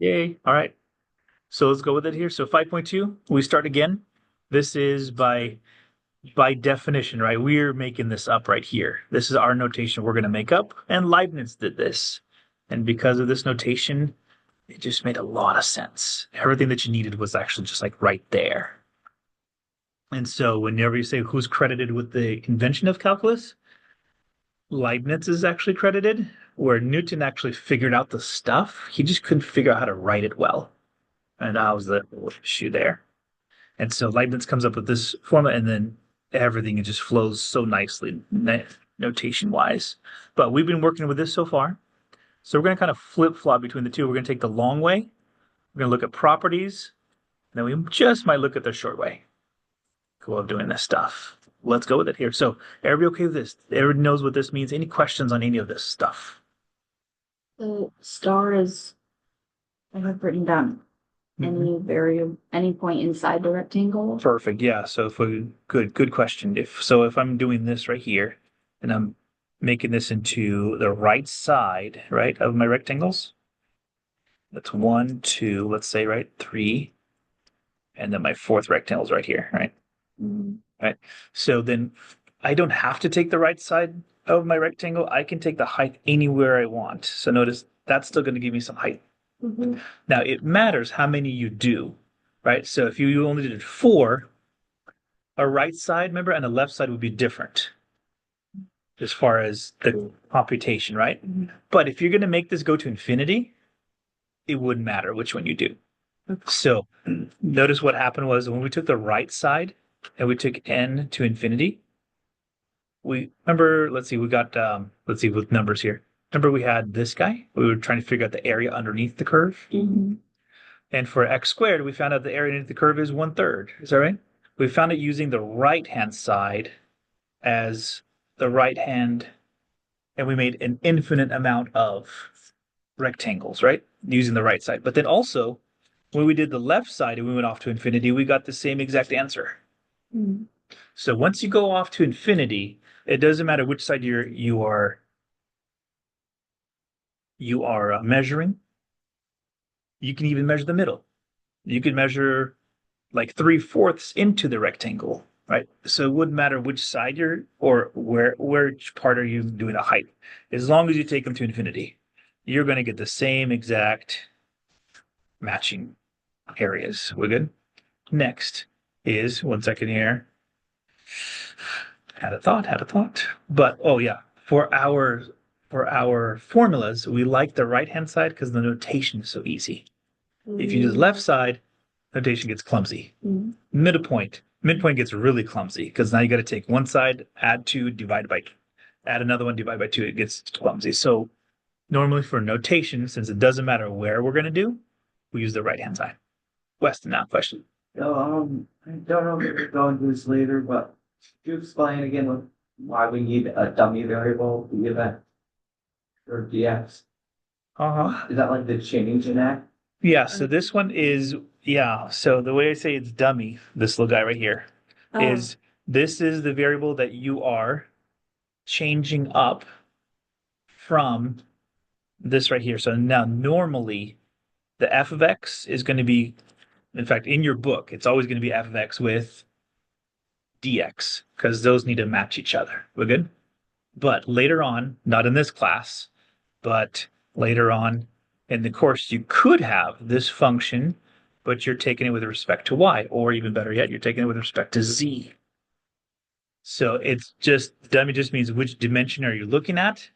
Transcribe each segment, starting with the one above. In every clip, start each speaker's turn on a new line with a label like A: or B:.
A: Yay. All right. So let's go with it here. So 5.2, we start again. This is by definition, right? We're making this up right here. This is our notation we're going to make up, and Leibniz did this. And because of this notation, it just made a lot of sense. Everything that you needed was actually just like right there. And so whenever you say who's credited with the invention of calculus, Leibniz is actually credited, where Newton actually figured out the stuff. He just couldn't figure out how to write it well. And that was the issue there. And so Leibniz comes up with this formula, and then everything just flows so nicely, notation wise. But we've been working with this so far. So we're going to kind of flip flop between the two. We're going to take the long way. We're going to look at properties. And then we just might look at the short way. Cool of doing this stuff. Let's go with it here. So everybody okay with this? Everybody knows what this means. Any questions on any of this stuff?
B: The star is, I have written down any variable, any point inside the rectangle.
A: Perfect. Yeah. So if we good question. If I'm doing this right here and I'm making this into the right side, right, of my rectangles. That's 1, 2, let's say, right, 3. And then my fourth rectangle is right here, right? Right. So then I don't have to take the right side of my rectangle. I can take the height anywhere I want. So notice that's still going to give me some height. Now it matters how many you do, right? So if you only did 4, a right side, remember, and a left side would be different as far as the computation, right? But if you're going to make this go to infinity, it wouldn't matter which one you do. So notice what happened was when we took the right side and we took n to infinity, we remember, let's see, we got, let's see with numbers here. Remember we had this guy? We were trying to figure out the area underneath the curve. And for x squared, we found out the area underneath the curve is 1/3. Is that right? We found it using the right-hand side as the right hand, and we made an infinite amount of rectangles, right? Using the right side. But then also, when we did the left side and we went off to infinity, we got the same exact answer. So once you go off to infinity, it doesn't matter which side you are measuring. You can even measure the middle. You can measure like 3/4 into the rectangle, right? So it wouldn't matter which side you're or which part are you doing a height. As long as you take them to infinity, you're going to get the same exact matching areas. We're good. Next is 1 second here. Had a thought. But oh yeah, for our formulas, we like the right-hand side because the notation is so easy. If you use left side, notation gets clumsy. Midpoint gets really clumsy because now you got to take one side, add 2, divide by 2, add another one, divide by 2. It gets clumsy. So normally for notation, since it doesn't matter where we're going to do, we use the right-hand side. Weston, now question.
C: I don't know if we're going to this later, but could you explain again why we need a dummy variable to give that or dx? Is that like the change in that?
A: Yeah, so this one is, yeah, so the way I say it's dummy, this little guy right here, is this is the variable that you are changing up from this right here. So now normally the f of x is going to be, in fact, in your book, it's always going to be f of x with dx because those need to match each other. We're good? But later on, not in this class, but later on in the course, you could have this function, but you're taking it with respect to y, or even better yet, you're taking it with respect to z. So it's just, dummy just means which dimension are you looking at,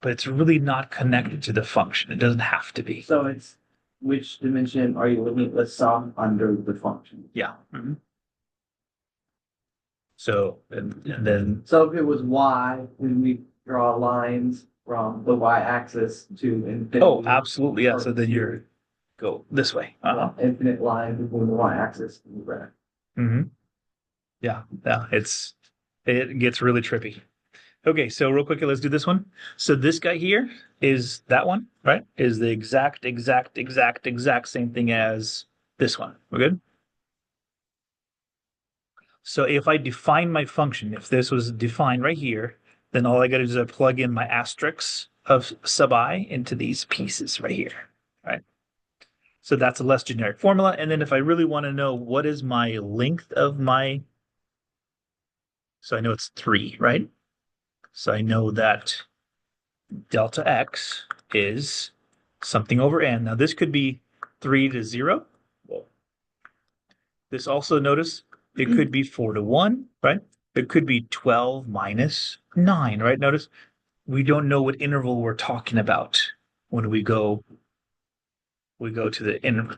A: but it's really not connected to the function. It doesn't have to be.
C: So it's which dimension are you looking at the sum under the function?
A: Yeah. So, and then.
C: So if it was y, then we draw lines from the y-axis to infinity.
A: Oh, absolutely. Yeah. So then you're go this way.
C: Infinite line between the y-axis and the red.
A: Yeah. It gets really trippy. Okay, so real quickly, let's do this one. So this guy here is that one, right? Is the exact same thing as this one. We're good? So if I define my function, if this was defined right here, then all I got to do is I plug in my asterisks of sub I into these pieces right here, right? So that's a less generic formula. And then if I really want to know what is my length of my, so I know it's 3, right? So I know that delta x is something over n. Now this could be 3 to 0. This also, notice, it could be 4 to 1, right? It could be 12 minus 9, right? Notice we don't know what interval we're talking about when we go to the interval,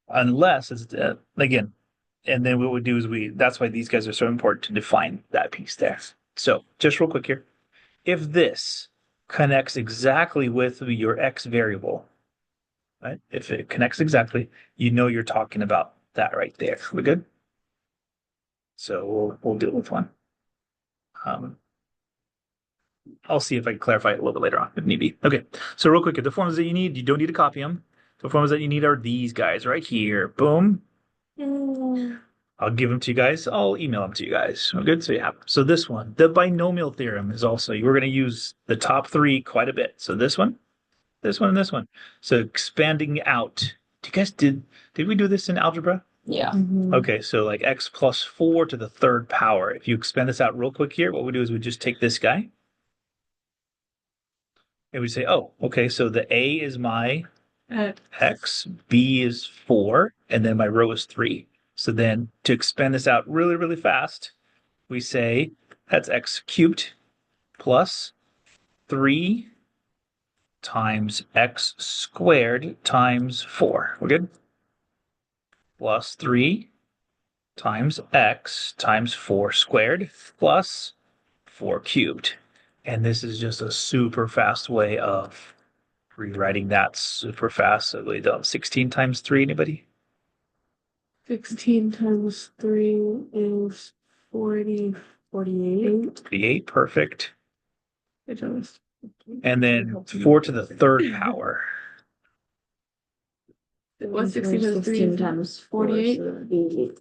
A: unless it's again. And then what we do is that's why these guys are so important to define that piece there. So just real quick here, if this connects exactly with your x variable, right? If it connects exactly, you know you're talking about that right there. We good? So we'll deal with one. I'll see if I can clarify it a little bit later on if need be. Okay, so real quick, the formulas that you need, you don't need to copy them. The formulas that you need are these guys right here. Boom. I'll give them to you guys. I'll email them to you guys. Good, so you have them. So this one, the binomial theorem, is also, we're going to use the top 3 quite a bit. So this one, and this one. So expanding out. Did we do this in algebra?
B: Yeah.
A: Okay, so like x plus 4 to the 3rd power. If you expand this out real quick here, what we do is we just take this guy. And we say, oh, okay, so the a is my x, b is 4, and then my row is 3. So then to expand this out really, really fast, we say that's x cubed plus 3 times x squared times 4. We're good? Plus 3 times x times 4 squared plus 4 cubed. And this is just a super fast way of rewriting that super fast. So we done 16 times 3, anybody?
D: 16 times 3 is 40.
B: 48.
A: 48, perfect.
D: It does.
A: And then 4 to the 3rd power.
D: What's 16 times 3?
B: 16 times
D: 48?
B: 48.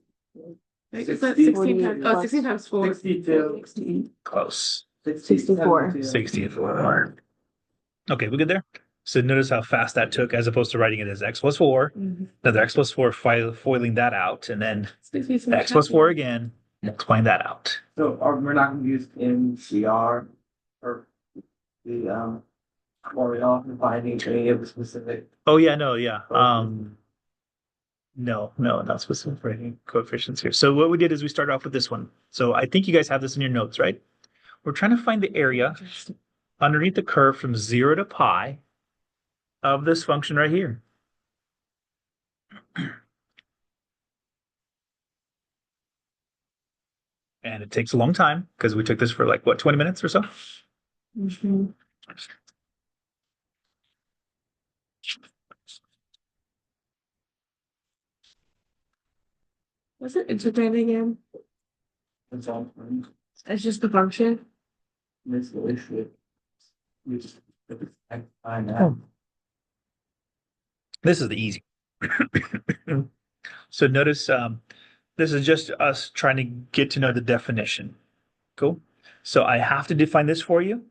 D: Is that 16 times? Oh, 16 times 4.
C: 62.
B: 16.
A: Close.
B: 64.
A: 64. Okay, we good there? So notice how fast that took as opposed to writing it as x plus 4. Another x plus 4, foiling that out, and then x plus 4 again, multiplying that out.
C: So we're not going to use MCR or the formula for finding any of the specific.
A: Oh yeah, no, yeah. No, not specific for any coefficients here. So what we did is we started off with this one. So I think you guys have this in your notes, right? We're trying to find the area underneath the curve from 0 to pi of this function right here. And it takes a long time because we took this for like, what, 20 minutes or so?
D: What's it integrated again?
C: It's all
D: It's just the function.
C: this issue. You just find that.
A: This is the easy. So notice this is just us trying to get to know the definition. Cool. So I have to define this for you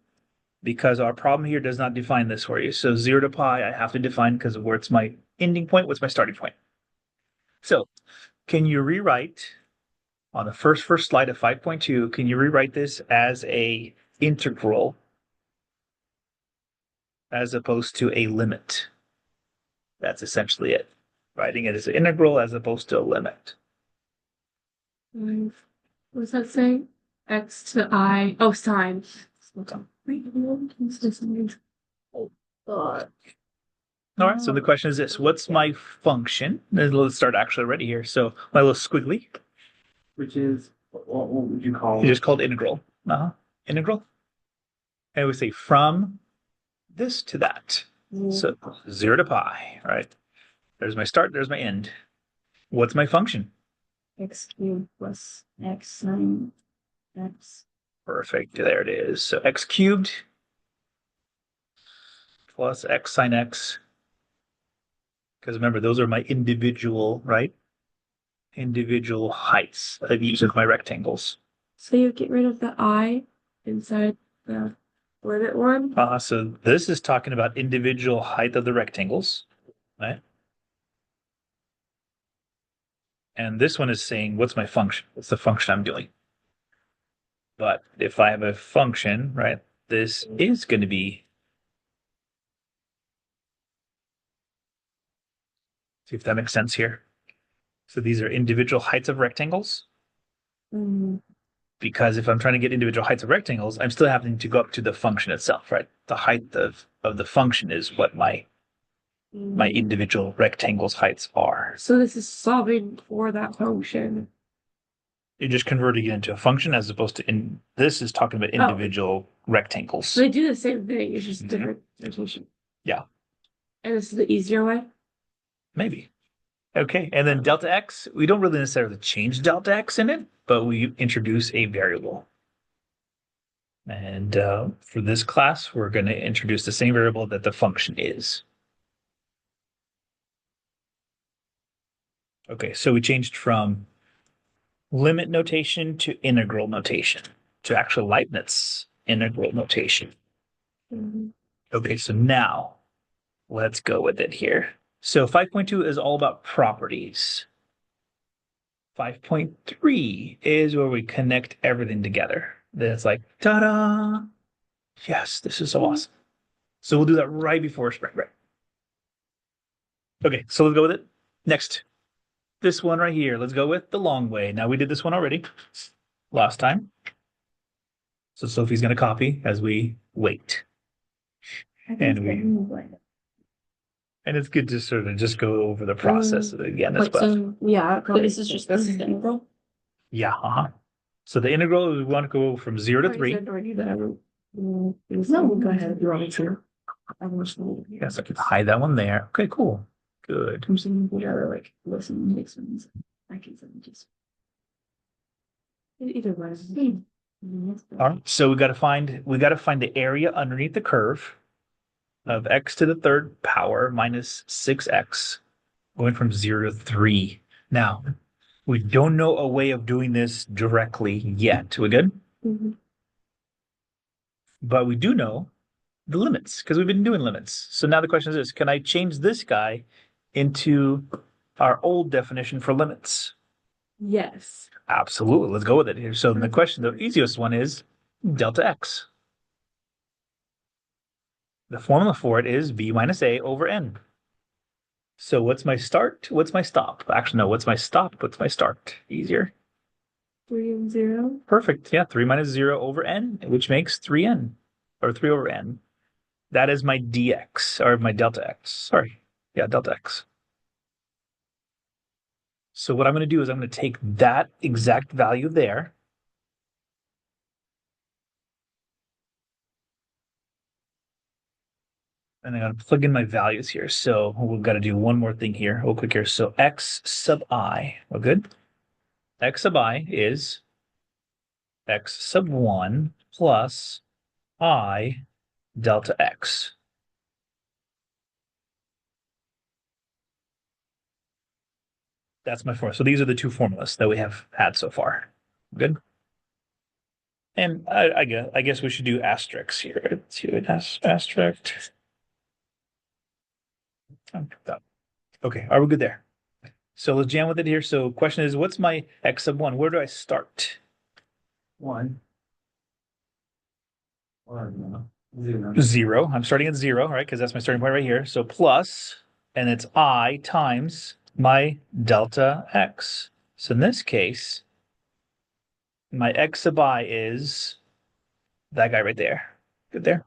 A: because our problem here does not define this for you. So 0 to pi, I have to define because of where it's my ending point, what's my starting point. So can you rewrite on the first slide of 5.2, can you rewrite this as a integral as opposed to a limit? That's essentially it. Writing it as an integral as opposed to a limit.
D: What's that saying? X to I. Oh, sine.
A: All right, so the question is this: what's my function? Let's start actually already here. So my little squiggly,
C: Which is, what would you call
A: you
C: it?
A: just called integral. Integral. And we say from this to that. So 0 to pi, right? There's my start, there's my end. What's my function?
B: X cubed plus X sine X.
A: Perfect, there it is. So x cubed plus x sine x. Because remember, those are my individual, right? Individual heights of each of my rectangles.
D: So you get rid of the I inside the limit one?
A: So this is talking about individual height of the rectangles, right? And this one is saying, what's my function? What's the function I'm doing? But if I have a function, right, this is going to be, see if that makes sense here. So these are individual heights of rectangles.
D: Mm-hmm.
A: Because if I'm trying to get individual heights of rectangles, I'm still having to go up to the function itself, right? The height of the function is what my individual rectangles heights are.
D: So this is solving for that function.
A: You're just converting it into a function as opposed to this is talking about individual rectangles.
D: So they do the same thing, it's just different notation.
A: Yeah.
D: And this is the easier way?
A: Maybe. Okay, and then delta x, we don't really necessarily change delta x in it, but we introduce a variable. And for this class, we're going to introduce the same variable that the function is. Okay, so we changed from limit notation to integral notation, to actual Leibniz integral notation.
D: Mm-hmm.
A: Okay, so now let's go with it here. So 5.2 is all about properties. 5.3 is where we connect everything together. Then it's like, ta-da! Yes, this is so awesome. So we'll do that right before spring break. Okay, so let's go with it. Next, this one right here. Let's go with the long way. Now we did this one already last time. So Sophie's going to copy as we wait. And it's good to sort of just go over the process again as well.
B: So, yeah, but this is just this integral.
A: Yeah, So the integral, we want to go from 0 to 3.
B: No, go ahead. You want me to?
A: Yes, I can hide that one there. Okay, cool. Good.
B: I'm saying we gotta like listen and make some. I can just. Either way.
A: All right. So we got to find the area underneath the curve of x to the third power minus 6x, going from 0 to 3. Now, we don't know a way of doing this directly yet. We good?
D: Mm-hmm.
A: But we do know the limits because we've been doing limits. So now the question is this: can I change this guy into our old definition for limits?
D: Yes.
A: Absolutely. Let's go with it here. So the question, the easiest one is delta x. The formula for it is b minus a over n. So what's my start? What's my stop? Actually, no. What's my stop? What's my start? Easier.
D: 3 and 0.
A: Perfect. Yeah, 3 minus 0 over n, which makes 3n, or 3 over n. That is my dx, or my delta x. Sorry. Yeah, delta x. So what I'm going to do is I'm going to take that exact value there. And I'm going to plug in my values here. So we've got to do one more thing here, real quick here. So x sub I, well, good. X sub I is x sub 1 plus I delta x. That's my formula. So these are the two formulas that we have had so far. Good. And I guess we should do asterisks here. Let's do an asterisk. Okay, are we good there? So let's jam with it here. So question is, what's my x sub 1? Where do I start?
C: 1. Or no, 0.
A: 0. I'm starting at 0, right? Because that's my starting point right here. So plus, and it's I times my delta x. So in this case, my x sub I is that guy right there. Good there.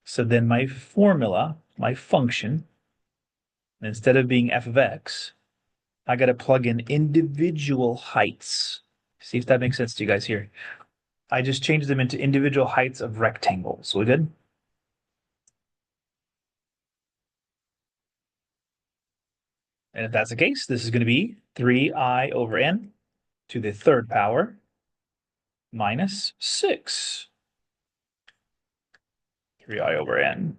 A: So then my formula, my function, instead of being f of x, I got to plug in individual heights. See if that makes sense to you guys here. I just changed them into individual heights of rectangles. We good? And if that's the case, this is going to be 3i over n to the third power minus 6. 3i over n.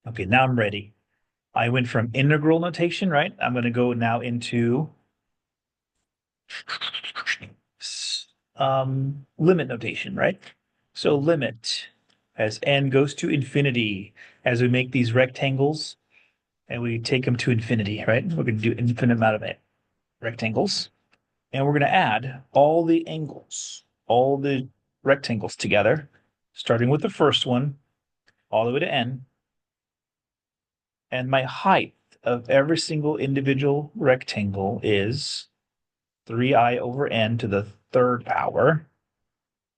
A: Okay, now I'm ready. I went from integral notation, right? I'm going to go now into limit notation, right? So limit as n goes to infinity, as we make these rectangles and we take them to infinity, right? We're going to do infinite amount of rectangles, and we're going to add all the angles, all the rectangles together, starting with the first one all the way to n. And my height of every single individual rectangle is 3i over n to the third power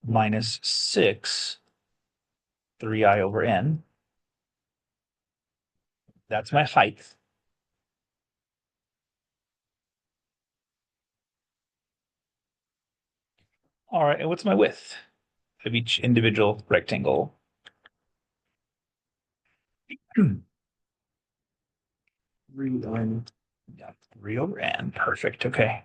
A: minus 6 3i over n. That's my height. All right, and what's my width of each individual rectangle?
C: 3i.
A: Yeah, 3 over n. Perfect. Okay.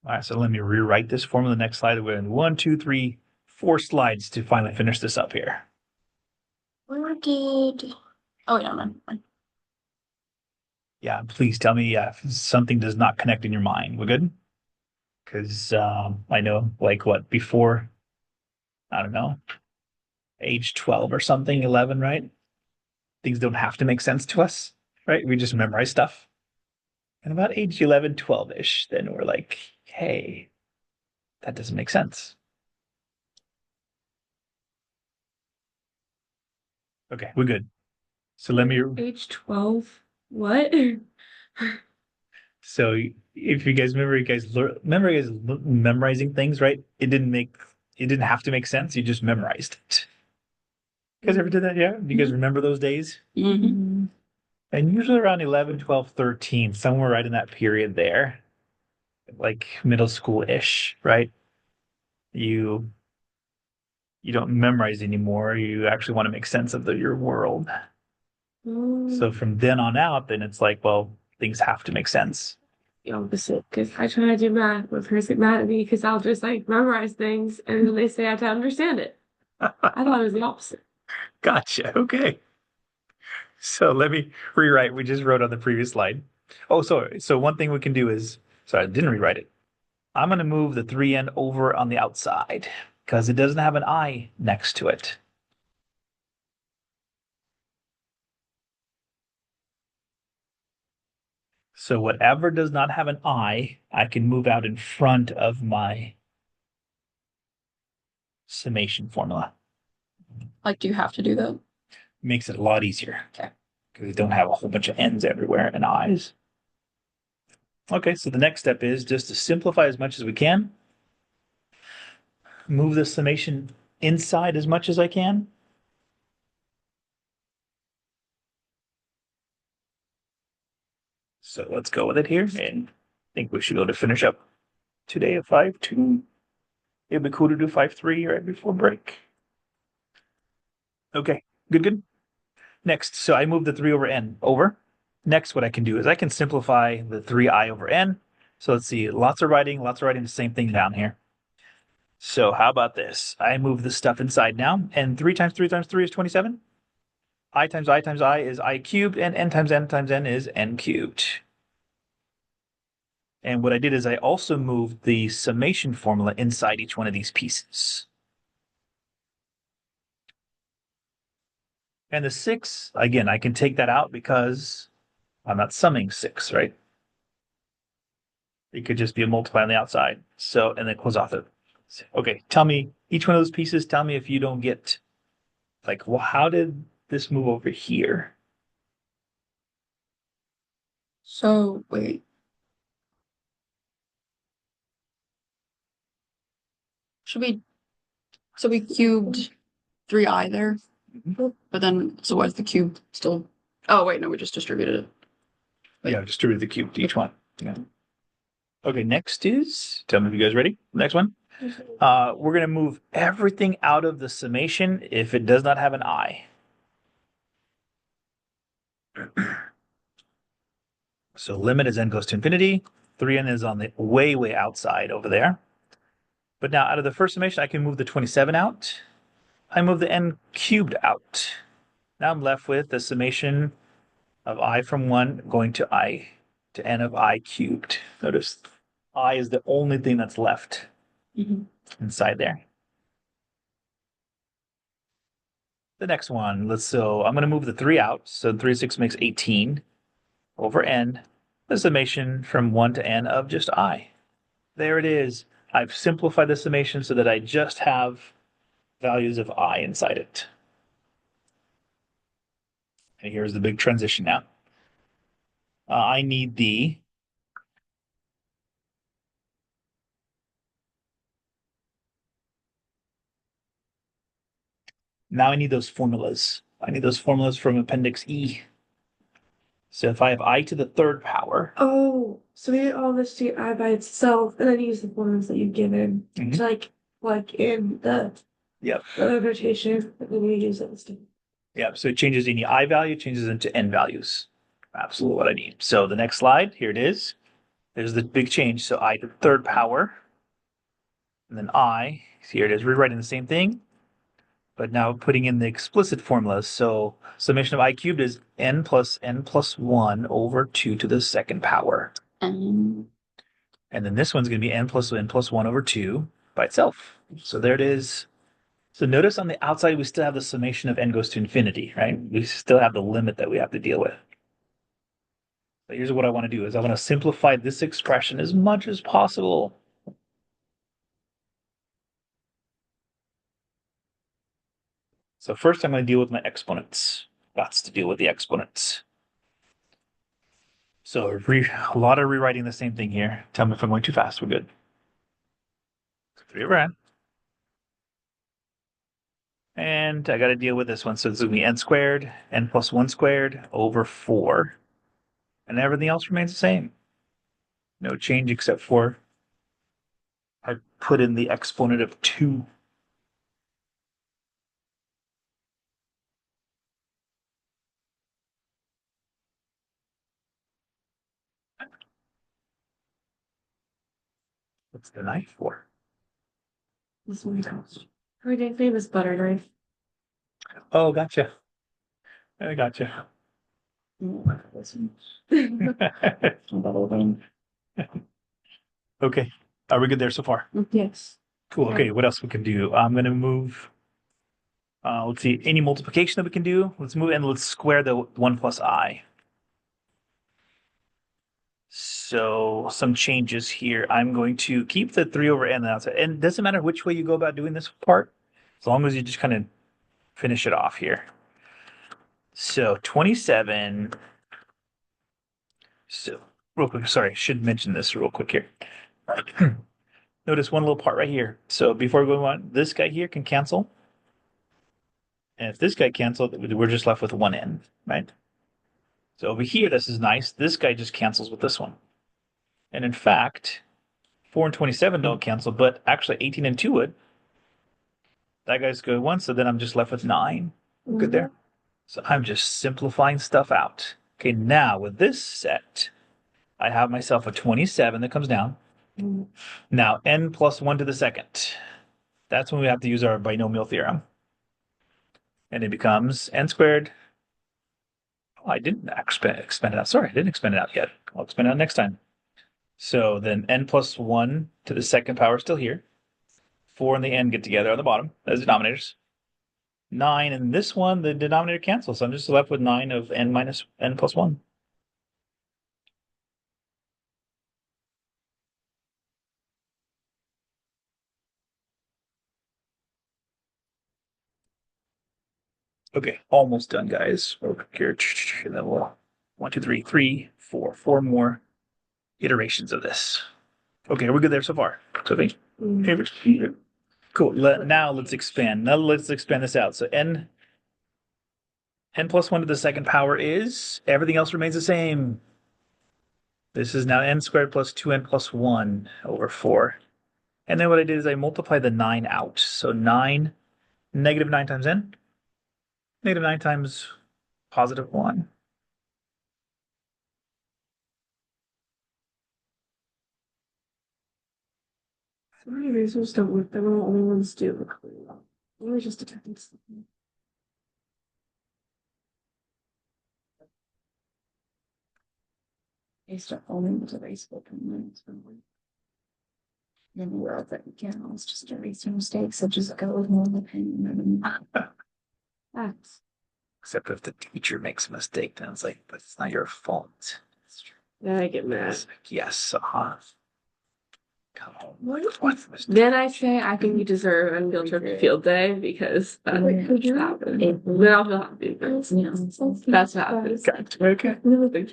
A: All right, so let me rewrite this formula. The next slide. We're in 1, 2, 3, 4 slides to finally finish this up here.
B: Where did? Oh, yeah, never mind.
A: Yeah, please tell me if something does not connect in your mind. We're good? Because I know, like, what, before, I don't know, age 12 or something, 11, right? Things don't have to make sense to us, right? We just memorize stuff. And about age 11, 12-ish, then we're like, hey, that doesn't make sense. Okay, we're good. So let me.
D: Age 12. What?
A: So if you guys remember, memorizing things, right? It didn't have to make sense. You just memorized it. You guys ever did that? Yeah. Do you guys remember those days?
B: Mm-hmm.
A: And usually around 11, 12, 13, somewhere right in that period there, like middle school-ish, right? You you don't memorize anymore. You actually want to make sense of your world. So from then on out, then it's like, well, things have to make sense.
D: The opposite, because I try to do math, but parents get mad at me because I'll just like memorize things and then they say I have to understand it. I thought it was the opposite.
A: Gotcha. Okay. So let me rewrite. We just wrote on the previous slide. Oh, so one thing we can do is, sorry, I didn't rewrite it. I'm going to move the 3n over on the outside because it doesn't have an I next to it. So whatever does not have an I can move out in front of my summation formula.
B: Like, do you have to do that?
A: Makes it a lot easier.
B: Okay.
A: Because we don't have a whole bunch of n's everywhere and i's. Okay, so the next step is just to simplify as much as we can. Move the summation inside as much as I can. So let's go with it here, and I think we should go to finish up today at 5.2. It'd be cool to do 5.3 right before break. Okay, good. Next, so I move the 3 over n over. Next, what I can do is I can simplify the 3i over n. So let's see, lots of writing the same thing down here. So how about this? I move this stuff inside now, and 3 times 3 times 3 is 27. I times I times I is I cubed, and n times n times n is n cubed. And what I did is I also moved the summation formula inside each one of these pieces. And the 6, again, I can take that out because I'm not summing 6, right? It could just be a multiply on the outside. So, and then close off it. Okay, tell me, each one of those pieces, tell me if you don't get, like, well, how did this move over here?
B: So, wait. So we cubed 3i there, but then, so what's the cube still? Oh, wait, no, we just distributed it.
A: Yeah, distribute the cube to each one. Yeah. Okay, next is, tell me if you guys ready. Next one. We're going to move everything out of the summation if it does not have an I. So limit as n goes to infinity. 3n is on the way outside over there. But now out of the first summation, I can move the 27 out. I move the n cubed out. Now I'm left with the summation of I from 1 going to I to n of I cubed. Notice I is the only thing that's left inside there. the next one. So I'm going to move the 3 out. So 3 to 6 makes 18 over n, the summation from 1 to n of just I. There it is. I've simplified the summation so that I just have values of I inside it. And here's the big transition now. I need the now I need those formulas. I need those formulas from Appendix E. So if I have I to the third power.
D: Oh, so we did all this to I by itself, and then use the formulas that you've given to like plug in the other notation, and then we use it instead.
A: Yep. So it changes any I value, changes into n values. Absolutely what I need. So the next slide, here it is. There's the big change. So I to the third power, and then I. Here it is, rewriting the same thing, but now putting in the explicit formulas. So summation of I cubed is n plus 1 over 2 to the second power. And then this one's going to be n plus 1 over 2 by itself. So there it is. So notice on the outside, we still have the summation of n goes to infinity, right? We still have the limit that we have to deal with. But here's what I want to do is I want to simplify this expression as much as possible. So first I'm going to deal with my exponents. That's to deal with the exponents. So a lot of rewriting the same thing here. Tell me if I'm going too fast. We're good. 3 over n. And I got to deal with this one. So it's going to be n squared, n plus 1 squared over 4. And everything else remains the same. No change except for I put in the exponent of 2. What's the knife for?
D: This one goes. Her nickname butter knife.
A: Oh, gotcha. I gotcha. Okay. Are we good there so far?
D: Yes.
A: Cool. Okay. What else we can do? I'm going to move. Let's see. Any multiplication that we can do. Let's move and let's square the 1 plus I. So some changes here. I'm going to keep the 3 over n outside. And it doesn't matter which way you go about doing this part, as long as you just kind of finish it off here. So 27. So real quick, sorry, should mention this real quick here. Notice one little part right here. So before we go on, this guy here can cancel. And if this guy canceled, we're just left with 1n, right? So over here, this is nice. This guy just cancels with this one. And in fact, 4 and 27 don't cancel, but actually 18 and 2 would. That guy's good one, so then I'm just left with 9. Good there. So I'm just simplifying stuff out. Okay, now with this set, I have myself a 27 that comes down. Now n plus 1 to the second. That's when we have to use our binomial theorem. And it becomes n squared. Oh, I didn't expand it out. Sorry, I didn't expand it out yet. I'll expand it out next time. So then n plus 1 to the second power is still here. 4 and the n get together on the bottom as denominators. 9 and this one, the denominator cancels. So I'm just left with 9 of n minus n plus 1. Okay, almost done, guys. Over here, and then we'll 1, 2, 3, 4 more iterations of this. Okay, are we good there so far? Sophie? Cool. Now let's expand. Now let's expand this out. So n plus 1 to the second power is, everything else remains the same. This is now n squared plus 2n plus 1 over 4. And then what I did is I multiplied the 9 out. So 9, negative 9 times n, negative 9 times positive 1.
D: So many razors don't work. They're the only ones do. Really just attacking something.
B: They start only with erasable components from one. In the world that we can always just erase your mistakes, so just go with normal pen. X.
A: Except if the teacher makes a mistake, then it's like, but it's not your fault.
D: Then I get mad.
A: It's like, yes, Come on.
D: What's the mistake? Then I say I think you deserve a field trip to field day because that happened. Then I'll feel happy. That's what happens.
A: Gotcha. Okay.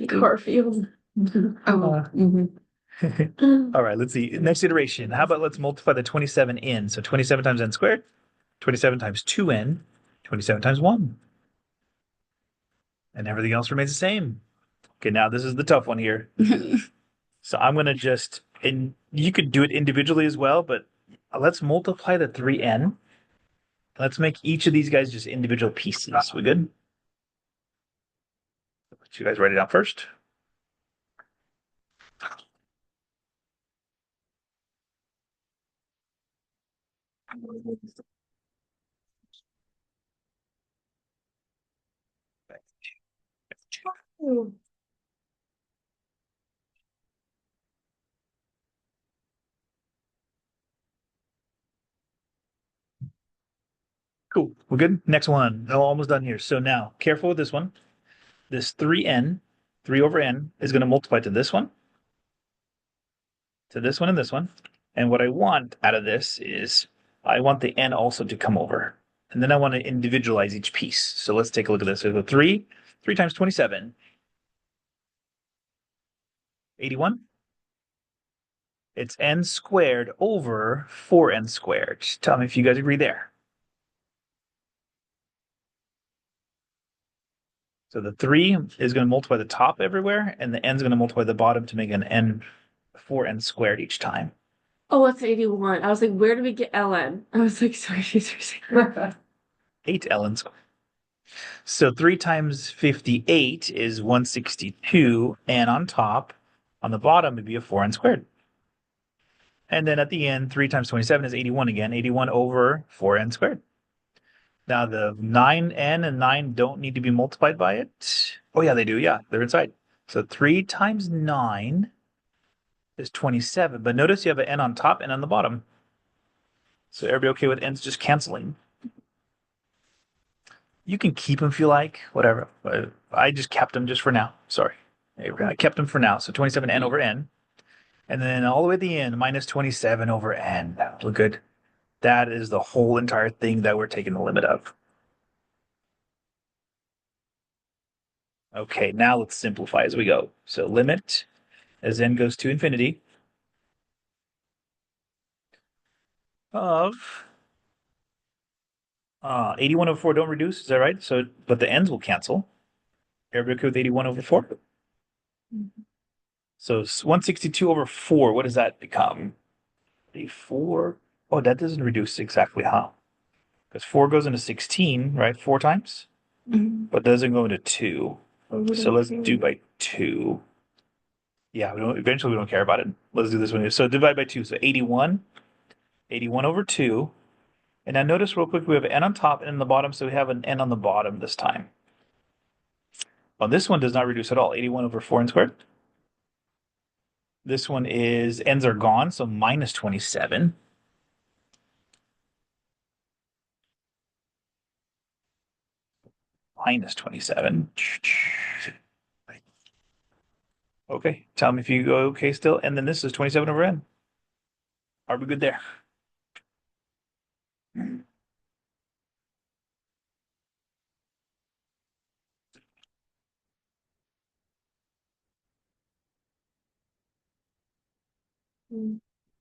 D: Garfield.
A: All right, let's see. Next iteration. How about let's multiply the 27 in? So 27 times n squared, 27 times 2n, 27 times 1. And everything else remains the same. Okay, now this is the tough one here. So I'm going to just, and you could do it individually as well, but let's multiply the 3n. Let's make each of these guys just individual pieces. We good? Let you guys write it down first. Cool. We're good. Next one. Oh, almost done here. So now, careful with this one. This 3n, 3 over n, is going to multiply to this one, and this one. And what I want out of this is I want the n also to come over. And then I want to individualize each piece. So let's take a look at this. So the 3 times 27, 81. It's n squared over 4n squared. Tell me if you guys agree there. So the 3 is going to multiply the top everywhere, and the n is going to multiply the bottom to make an n 4n squared each time.
D: Oh, that's 81. I was like, where do we get ln? I was like, sorry.
A: 8 ln squared. So 3 times 58 is 162, and on top, on the bottom, would be a 4n squared. And then at the end, 3 times 27 is 81 again, 81 over 4n squared. Now the 9n and 9 don't need to be multiplied by it. Oh yeah, they do. Yeah, they're inside. So 3 times 9 is 27. But notice you have an n on top and on the bottom. So everybody okay with n's just canceling? You can keep them if you like, whatever. I just kept them just for now. Sorry. I kept them for now. So 27n over n. And then all the way at the end, minus 27 over n. Look good. That is the whole entire thing that we're taking the limit of. Okay, now let's simplify as we go. So limit as n goes to infinity of 81 over 4 don't reduce, is that right? So, but the n's will cancel. Everybody okay with 81 over 4? Mm-hmm. So 162 over 4, what does that become? 4. Oh, that doesn't reduce exactly, huh? Because 4 goes into 16, right? 4 times? Mm-hmm. But doesn't go into 2. So let's do by 2. Yeah, eventually we don't care about it. Let's do this one. So divide by 2. So 81 over 2. And now notice real quick, we have an n on top and on the bottom, so we have an n on the bottom this time. Well, this one does not reduce at all. 81 over 4n squared. This one is, n's are gone, so minus 27. Minus 27. Okay, tell me if you go okay still. And then this is 27 over n. Are we good there?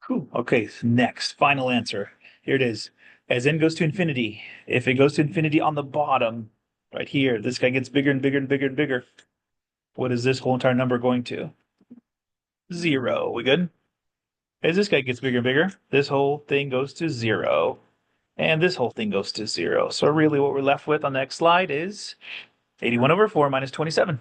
A: Cool. Okay, so next, final answer. Here it is. As n goes to infinity, if it goes to infinity on the bottom, right here, this guy gets bigger and bigger and bigger and bigger. What is this whole entire number going to? 0. We good? As this guy gets bigger and bigger, this whole thing goes to 0. And this whole thing goes to 0. So really what we're left with on the next slide is 81 over 4 minus 27.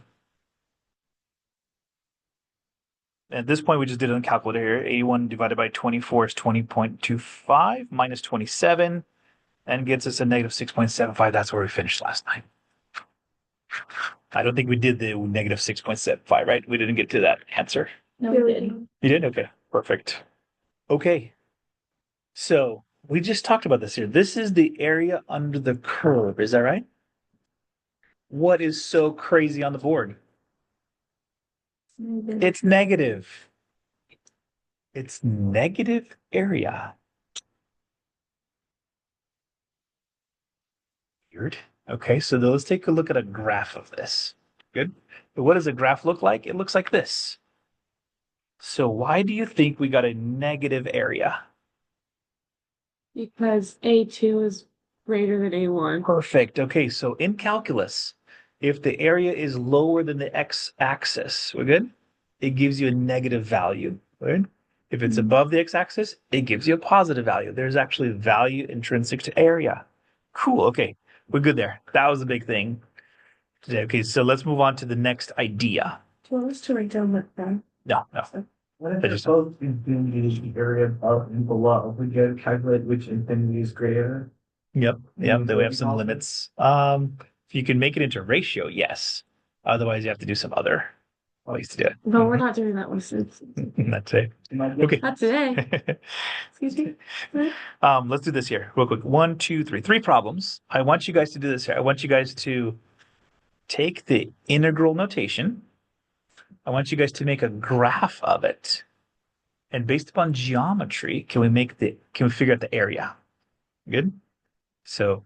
A: At this point, we just did it on the calculator here. 81 divided by 24 is 20.25 minus 27 and gets us a negative 6.75. That's where we finished last night. I don't think we did the negative 6.75, right? We didn't get to that answer.
B: No, we did.
A: You did? Okay, perfect. Okay. So we just talked about this here. This is the area under the curve. Is that right? What is so crazy on the board? It's negative. It's negative area. Weird. Okay, so let's take a look at a graph of this. Good. But what does a graph look like? It looks like this. So why do you think we got a negative area?
D: Because A2 is greater than A1.
A: Perfect. Okay, so in calculus, if the area is lower than the x-axis, we're good? It gives you a negative value. Good? If it's above the x-axis, it gives you a positive value. There's actually value intrinsic to area. Cool. Okay, we're good there. That was a big thing today. Okay, so let's move on to the next idea.
D: Do you want us to write down that down?
A: No.
C: What if they're both infinities, the area above and below? We gotta calculate which infinity is greater.
A: Yep. Then we have some limits. If you can make it into ratio, yes. Otherwise, you have to do some other ways to do it.
D: No, we're not doing that one.
A: That's it. Okay.
D: Not today. Excuse me.
A: Let's do this here real quick. 1, 2, 3. 3 problems. I want you guys to do this here. I want you guys to take the integral notation. I want you guys to make a graph of it. And based upon geometry, can we figure out the area? Good? So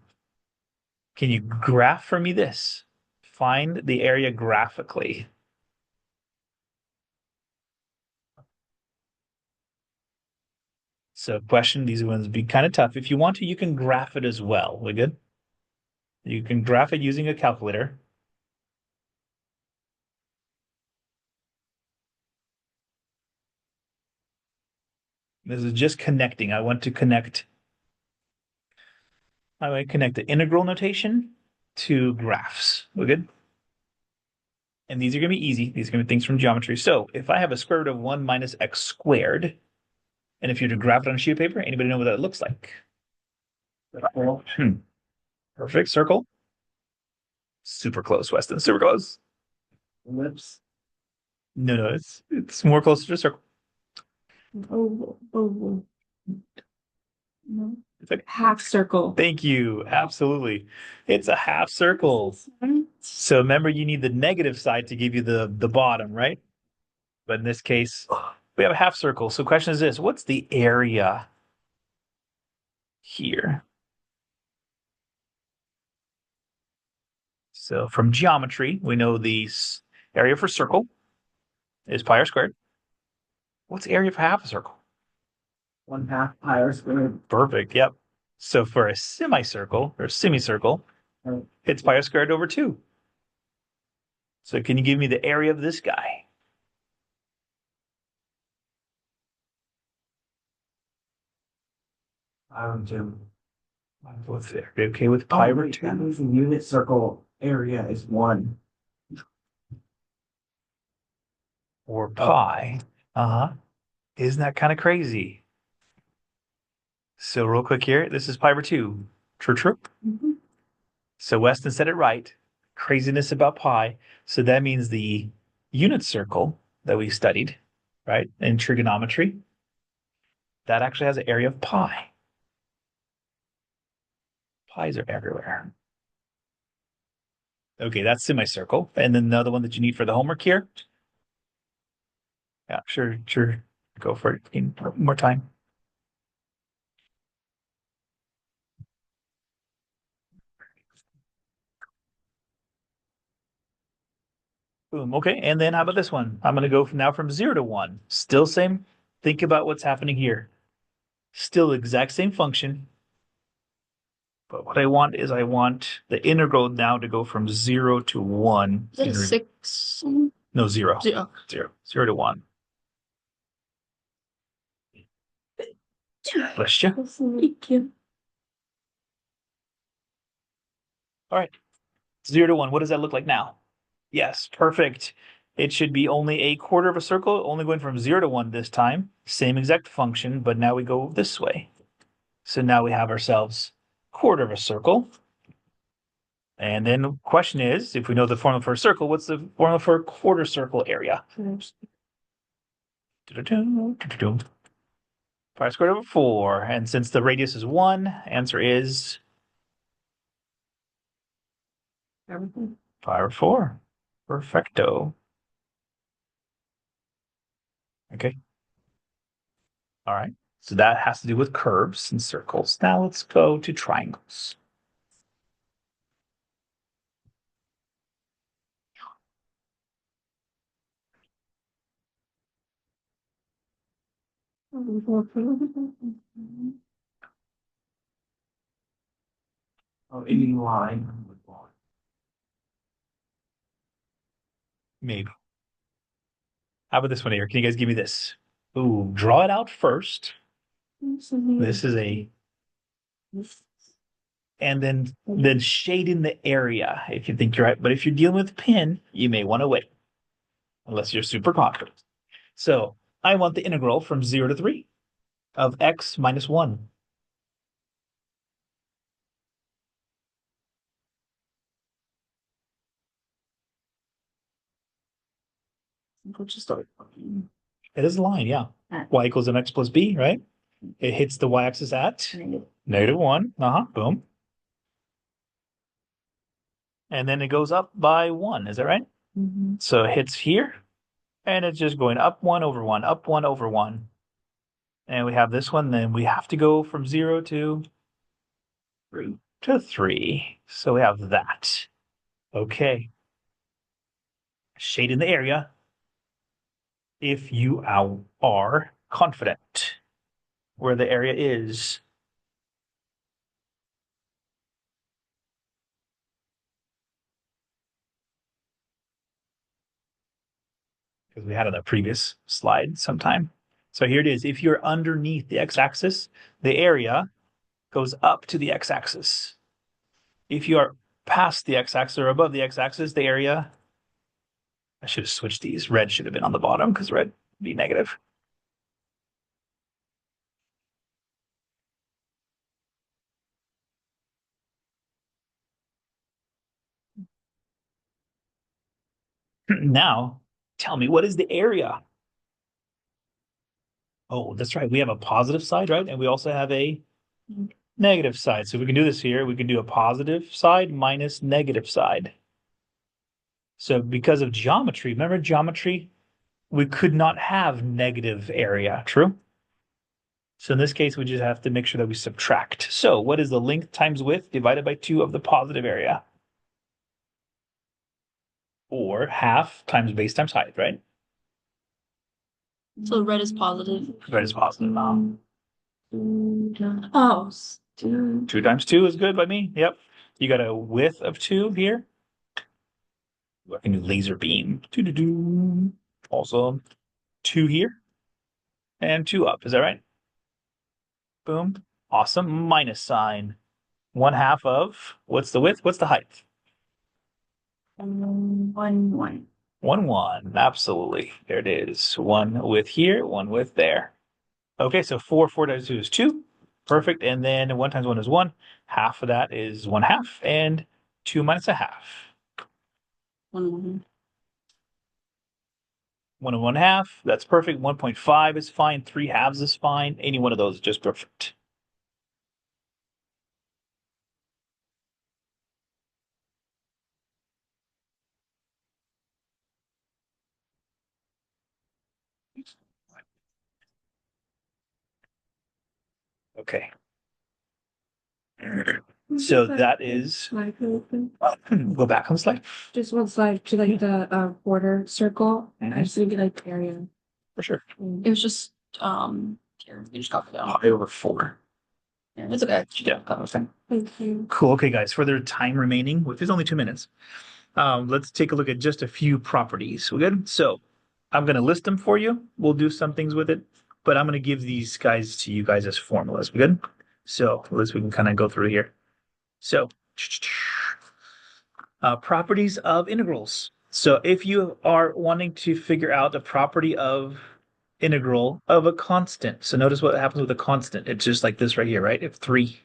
A: can you graph for me this? Find the area graphically. So question, these ones be kind of tough. If you want to, you can graph it as well. We good? You can graph it using a calculator. This is just connecting. I want to connect the integral notation to graphs. We good? And these are going to be easy. These are going to be things from geometry. So if I have a square root of 1 minus x squared, and if you were to graph it on a sheet of paper, anybody know what that looks like? Perfect. Circle. Super close, Weston. Super close.
C: Ellipse.
A: No, it's more closer to a circle.
D: Oh. No.
A: It's like
D: Half circle.
A: Thank you. Absolutely. It's a half circle. So remember, you need the negative side to give you the bottom, right? But in this case, we have a half circle. So question is this, what's the area here? So from geometry, we know the area for circle is pi r squared. What's the area for half a circle?
C: 1/2 pi r squared.
A: Perfect. Yep. So for a semicircle or semicircle, it's pi r squared over 2. So can you give me the area of this guy? What's there? Okay with pi over 2?
C: That means the unit circle area is 1.
A: Or pi. Isn't that kind of crazy? So real quick here, this is pi over 2. True.
D: Mm-hmm.
A: So Weston said it right. Craziness about pi. So that means the unit circle that we studied, right, in trigonometry, that actually has an area of pi. Pi's are everywhere. Okay, that's semicircle. And then the other one that you need for the homework here. Yeah, sure. Go for it. In more time. Boom. Okay. And then how about this one? I'm going to go now from 0 to 1. Still same. Think about what's happening here. Still exact same function. But what I want is the integral now to go from 0 to 1.
D: Is it 6?
A: No, 0.
D: 0.
A: 0 to 1. Bless you.
D: Thank you.
A: All right. 0 to 1. What does that look like now? Yes, perfect. It should be only a quarter of a circle, only going from 0 to 1 this time. Same exact function, but now we go this way. So now we have ourselves quarter of a circle. And then the question is, if we know the formula for a circle, what's the formula for a quarter circle area? Pi squared over 4. And since the radius is 1, answer is
D: Everything.
A: 5/4. Perfecto. Okay. All right. So that has to do with curves and circles. Now let's go to triangles.
C: Oh, any line.
A: Maybe. How about this one here? Can you guys give me this? Ooh, draw it out first. This is a, and then shade in the area if you think you're right. But if you're dealing with pin, you may want to wait, unless you're super confident. So I want the integral from 0 to 3 of x minus 1. It is a line, yeah. Y equals mx plus b, right? It hits the y-axis at -1. Boom. And then it goes up by 1, is that right? So it hits here, and it's just going up 1 over 1, up 1 over 1. And we have this one, then we have to go from 0 to 3. So we have that. Okay. Shade in the area if you are confident where the area is. Because we had on the previous slide sometime. So here it is. If you're underneath the x-axis, the area goes up to the x-axis. If you are past the x-axis or above the x-axis, the area, I should have switched these. Red should have been on the bottom because red would be negative. Now, tell me, what is the area? Oh, that's right. We have a positive side, right? And we also have a negative side. So we can do this here. We can do a positive side minus negative side. So because of geometry, remember geometry? We could not have negative area, true? So in this case, we just have to make sure that we subtract. So what is the length times width divided by 2 of the positive area? Or half times base times height, right?
B: So red is positive.
A: Red is positive.
B: Oh,
A: 2 times 2 is good by me. Yep. You got a width of 2 here. I can do laser beam. Also 2 here. And 2 up. Is that right? Boom. Awesome. Minus sign. 1/2 of, what's the width? What's the height?
B: 1.
A: 1. Absolutely. There it is. 1 width here, 1 width there. Okay, so 4 times 2 is 2. Perfect. And then 1 times 1 is 1. Half of that is 1/2. And 2 minus a half.
B: 1.
A: 1 and 1/2. That's perfect. 1.5 is fine. 3/2 is fine. Any one of those is just perfect. Okay. So that is, go back on the slide.
D: Just one slide to like the border circle. I just need to get like the area.
A: For sure.
B: It was just here, you just copy it down.
A: Pi over 4.
B: Yeah, it's okay.
A: Yeah.
D: Thank you.
A: Cool. Okay, guys, for their time remaining, which is only 2 minutes, let's take a look at just a few properties. We good? So I'm going to list them for you. We'll do some things with it, but I'm going to give these guys to you guys as formulas. We good? So we can kind of go through here. So properties of integrals. So if you are wanting to figure out a property of integral of a constant, so notice what happens with a constant. It's just like this right here, right? If 3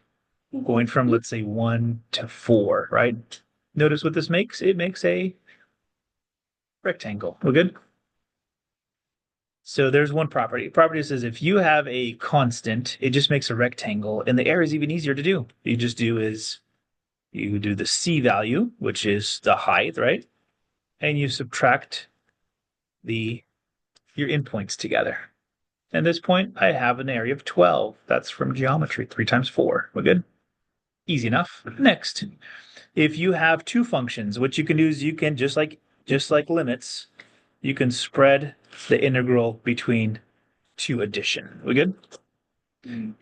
A: going from, let's say, 1 to 4, right? Notice what this makes. It makes a rectangle. We're good? So there's one property. Property says if you have a constant, it just makes a rectangle, and the area is even easier to do. You just do is You do the C value, which is the height, right? And you subtract your endpoints together. At this point, I have an area of 12. That's from geometry, 3 times 4. We're good? Easy enough. Next, if you have two functions, what you can do is you can, just like limits, you can spread the integral between two addition. We good?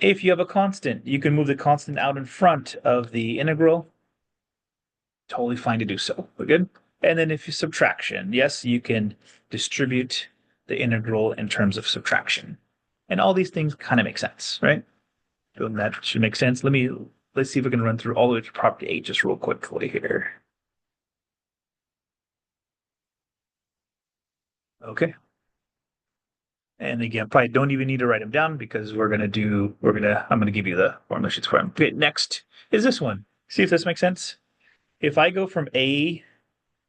A: If you have a constant, you can move the constant out in front of the integral. Totally fine to do so. We're good? And then if you subtraction, yes, you can distribute the integral in terms of subtraction. And all these things kind of make sense, right? So that should make sense. Let's see if we can run through all the way to property 8 just real quickly here. Okay. And again, probably don't even need to write them down because I'm going to give you the formula sheets for them. Okay, next is this one. See if this makes sense. If I go from A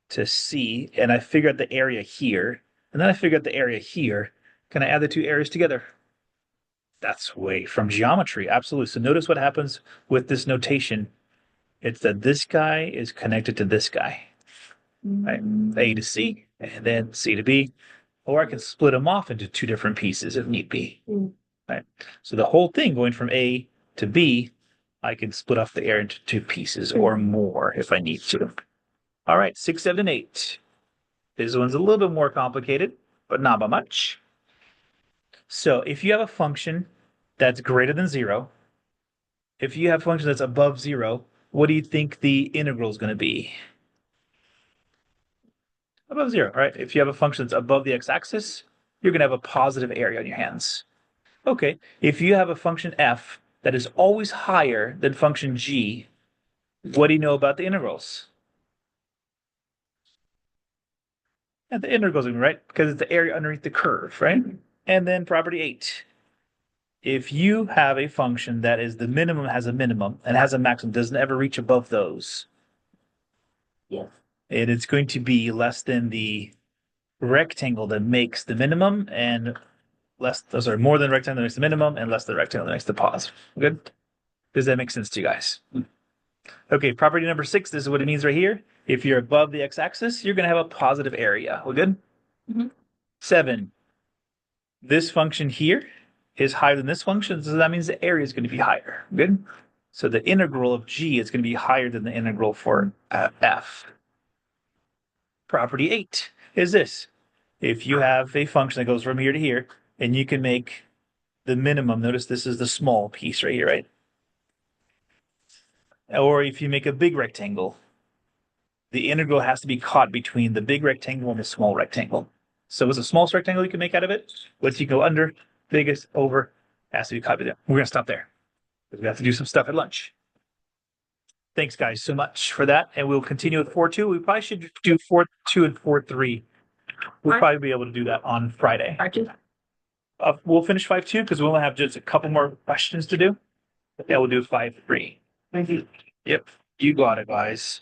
A: to C and I figure out the area here, and then I figure out the area here, can I add the two areas together? That's way from geometry, absolutely. So notice what happens with this notation. It's that this guy is connected to this guy, right? A to C, and then C to B. Or I can split them off into two different pieces if need be. Right? So the whole thing going from A to B, I can split off the area into two pieces or more if I need to. All right, 6, 7, and 8. This one's a little bit more complicated, but not by much. So if you have a function that's greater than 0, if you have a function that's above 0, what do you think the integral is going to be? Above 0, right? If you have a function that's above the x-axis, you're going to have a positive area on your hands. Okay, if you have a function f that is always higher than function g, what do you know about the integrals? And the integrals are right because it's the area underneath the curve, right? And then property 8. If you have a function that is the minimum has a minimum and has a maximum, doesn't ever reach above those.
B: Yes.
A: And it's going to be less than the rectangle that makes the minimum and more than the rectangle that makes the minimum and less than the rectangle that makes the positive. Good? Does that make sense to you guys? Okay, property number 6, this is what it means right here. If you're above the x-axis, you're going to have a positive area. We good? 7. This function here is higher than this function, so that means the area is going to be higher. Good? So the integral of g is going to be higher than the integral for f. Property 8 is this. If you have a function that goes from here to here, and you can make the minimum, notice this is the small piece right here, right? Or if you make a big rectangle, the integral has to be caught between the big rectangle and the small rectangle. So what's the smallest rectangle you can make out of it? Once you go under, biggest over, has to be caught by there. We're going to stop there because we have to do some stuff at lunch. Thanks, guys, so much for that. And we'll continue with 4.2. We probably should do 4.2 and 4.3. We'll probably be able to do that on Friday. We'll finish 5.2 because we'll have just a couple more questions to do. Yeah, we'll do 5.3.
D: Thank you.
A: Yep, you got it, guys.